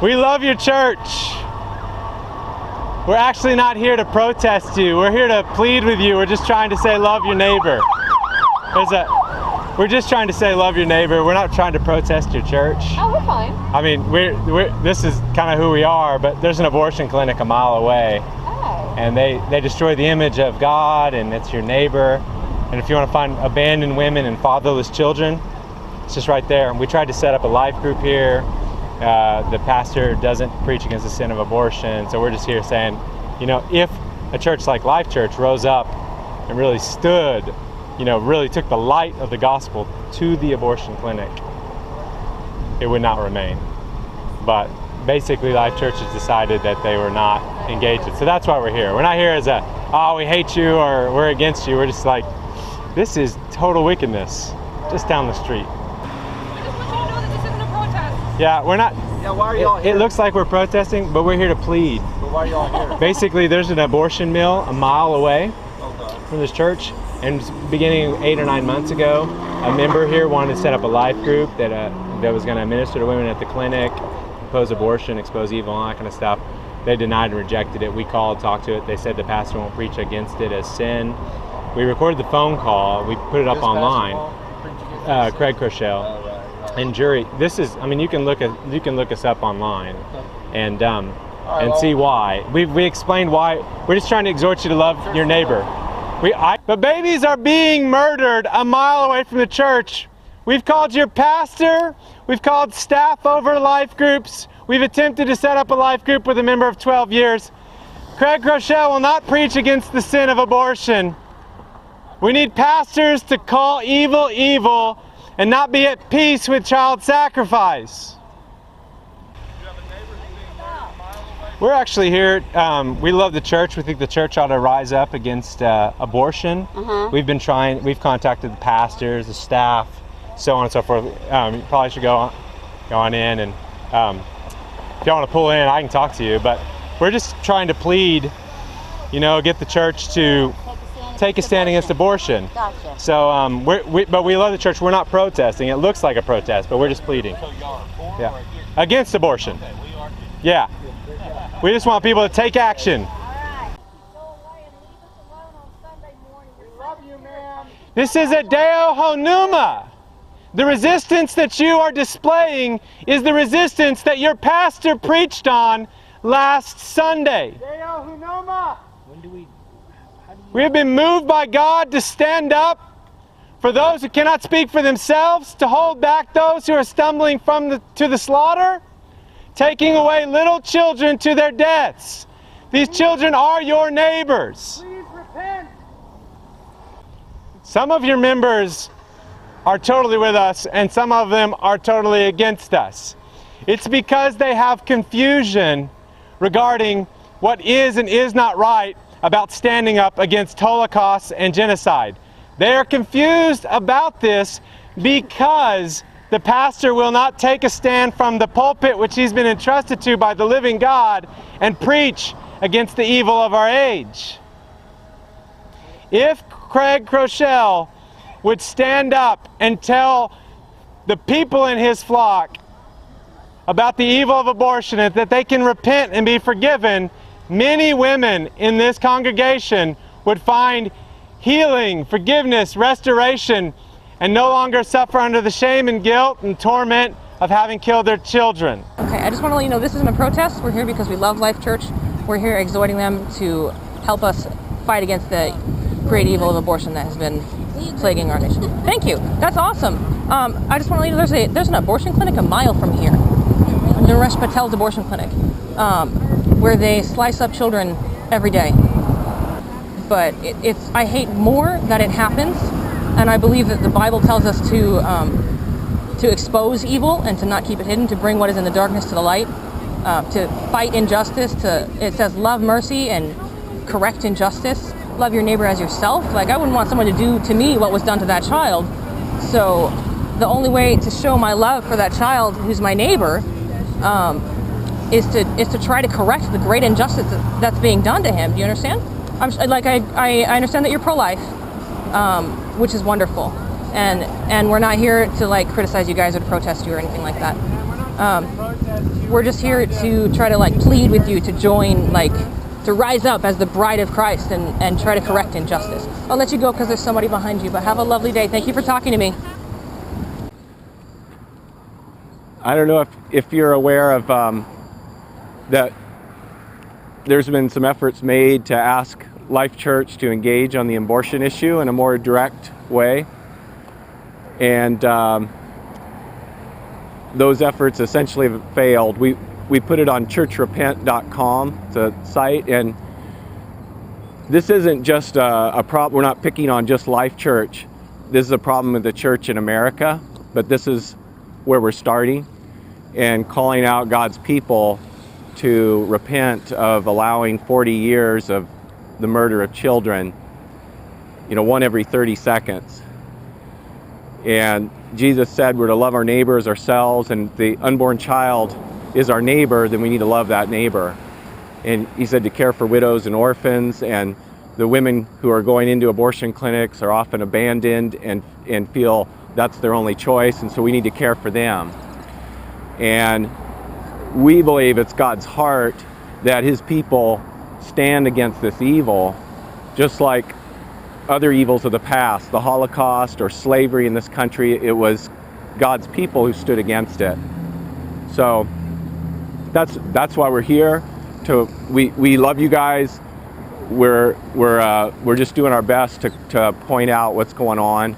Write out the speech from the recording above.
We love your church. We're actually not here to protest you. We're here to plead with you. We're just trying to say love your neighbor. We're just trying to say love your neighbor. We're not trying to protest your church. Oh, we're fine. I mean, this is kind of who we are, but there's an abortion clinic a mile away. Oh. And they destroy the image of God, and it's your neighbor. And if you want to find abandoned women and fatherless children, it's just right there. And we tried to set up a life group here. The pastor doesn't preach against the sin of abortion, so we're just here saying, you know, if a church like Life Church rose up and really stood, you know, really took the light of the gospel to the abortion clinic, it would not remain. But basically Life Church has decided that they were not engaged. So that's why we're here. We're not here as a, oh, we hate you or we're against you. We're just like, this is total wickedness just down the street. Yeah, we're not. Yeah, why are y'all here? It looks like we're protesting, but we're here to plead. But why are y'all here? Basically, there's an abortion mill a mile away from this church, and beginning 8 or 9 months ago, a member here wanted to set up a life group that was going to minister to women at the clinic, oppose abortion, expose evil, all that kind of stuff. They denied and rejected it. We called, talked to it. They said the pastor won't preach against it as sin. We recorded the phone call. We put it up online. Craig Crochelle. And jury, this is, I mean, you can look us up online and see why. We explained why. We're just trying to exhort you to love your neighbor. But babies are being murdered a mile away from the church. We've called your pastor. We've called staff over life groups. We've attempted to set up a life group with a member of 12 years. Craig Crochelle will not preach against the sin of abortion. We need pastors to call evil evil and not be at peace with child sacrifice. We're actually here, we love the church. We think the church ought to rise up against abortion. We've contacted the pastors, the staff, so on and so forth. You probably should go on in, and if y'all want to pull in, I can talk to you, but we're just trying to plead, you know, get the church to take a stand against abortion. Gotcha. So, but we love the church. We're not protesting. It looks like a protest, but we're just pleading. So y'all are for Yeah. or against? Against abortion. Okay, we are. Yeah. We just want people to take action. This is a Deo Honuma. The resistance that you are displaying is the resistance that your pastor preached on last Sunday. Deo Honuma. We have been moved by God to stand up for those who cannot speak for themselves, to hold back those who are stumbling to the slaughter, taking away little children to their deaths. These children are your neighbors. Please repent. Some of your members are totally with us, and some of them are totally against us. It's because they have confusion regarding what is and is not right about standing up against Holocaust and genocide. They are confused about this because the pastor will not take a stand from the pulpit which he's been entrusted to by the living God and preach against the evil of our age. If Craig Crochelle would stand up and tell the people in his flock about the evil of abortion and that they can repent and be forgiven, many women in this congregation would find healing, forgiveness, restoration, and no longer suffer under the shame and guilt and torment of having killed their children. Okay, I just want to let you know this isn't a protest. We're here because we love Life Church. We're here exhorting them to help us fight against the great evil of abortion that has been plaguing our nation. Thank you. That's awesome. I just want to let you know there's an abortion clinic a mile from here. Naresh Patel's abortion clinic, where they slice up children every day. But I hate more that it happens, and I believe that the Bible tells us to expose evil and to not keep it hidden, to bring what is in the darkness to the light, to fight injustice. It says love mercy and correct injustice. Love your neighbor as yourself. Like, I wouldn't want someone to do to me what was done to that child. So the only way to show my love for that child who's my neighbor is to try to correct the great injustice that's being done to him. Do you understand? I understand that you're pro-life, which is wonderful, and we're not here to like criticize you guys or to protest you or anything like that. We're just here to try to plead with you to join, to rise up as the bride of Christ and try to correct injustice. I'll let you go because there's somebody behind you, but have a lovely day. Thank you for talking to me. I don't know if you're aware of that there's been some efforts made to ask Life Church to engage on the abortion issue in a more direct way. And those efforts essentially have failed. We put it on churchrepent.com, it's a site, and this isn't just a problem. We're not picking on just Life Church. This is a problem with the church in America, but this is where we're starting and calling out God's people to repent of allowing 40 years of the murder of children, one every 30 seconds. And Jesus said we're to love our neighbors ourselves, and the unborn child is our neighbor, then we need to love that neighbor. And he said to care for widows and orphans, and the women who are going into abortion clinics are often abandoned and feel that's their only choice, and so we need to care for them. And we believe it's God's heart that his people stand against this evil, just like other evils of the past, the Holocaust or slavery in this country. It was God's people who stood against it. So that's why we're here. We love you guys. We're just doing our best to point out what's going on.